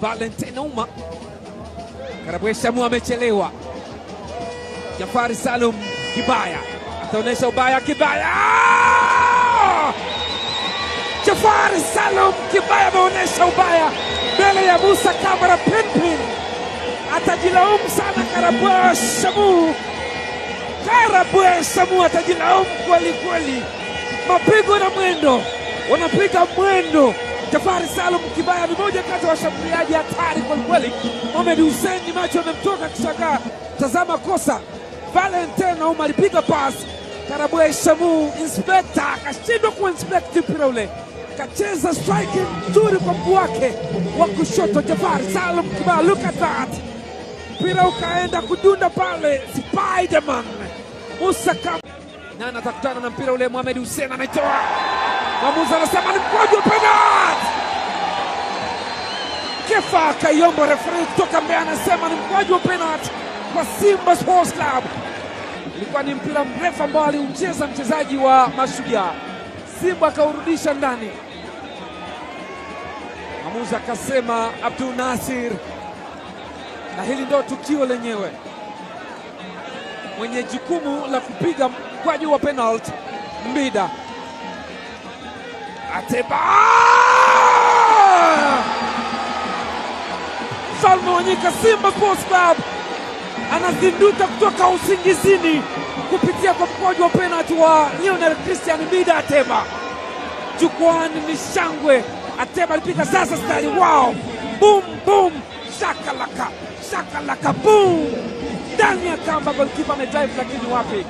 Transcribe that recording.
Valentine Uma. Karabwe Shamu amechelewa. Jafari Salum Kibaya ataonesha ubaya. Kibaya, Jafari Salum Kibaya ameonesha ubaya mbele ya Musa Kamara Pinpin. Atajilaumu sana Karabwe Shamu. Karabwe Shamu atajilaumu kweli kweli. Mapigo na mwendo, wanapiga mwendo. Jafari Salum Kibaya ni moja kati ya washambuliaji hatari kweli kweli. Mohamed Hussein macho yamemtoka kishangaa. Tazama kosa. Valentine Uma alipiga pass. Karabwe Shamu inspector akashindwa kuinspect mpira ule. Kacheza striking nzuri kwa mguu wake wa kushoto. Jafari Salum Kibaya, look at that. Mpira ukaenda kudunda pale. Spiderman Musa Kamara na atakutana na mpira ule. Mohamed Hussein anaitoa. Mwamuzi anasema ni mkwaju wa penalti. Kefa Kayombo referee kutoka Mbeya anasema ni mkwaju wa penalti kwa Simba Sports Club. Ilikuwa ni mpira mrefu ambao aliucheza mchezaji wa Mashujaa. Simba akaurudisha ndani. Mwamuzi akasema Abdul Nasir, na hili ndio tukio lenyewe. Mwenye jukumu la kupiga mkwaju wa penalti Mbida Ateba. Salma Wanyika, Simba Sports Club anazinduka kutoka usingizini kupitia kwa mkwaju wa penalti wa Lionel Christian Mbida Ateba. Jukwani ni shangwe. Ateba alipiga sasa stari, wow, boom boom, shakalaka shakalaka boom, ndani ya kamba. Golikipa amedrive lakini wapi.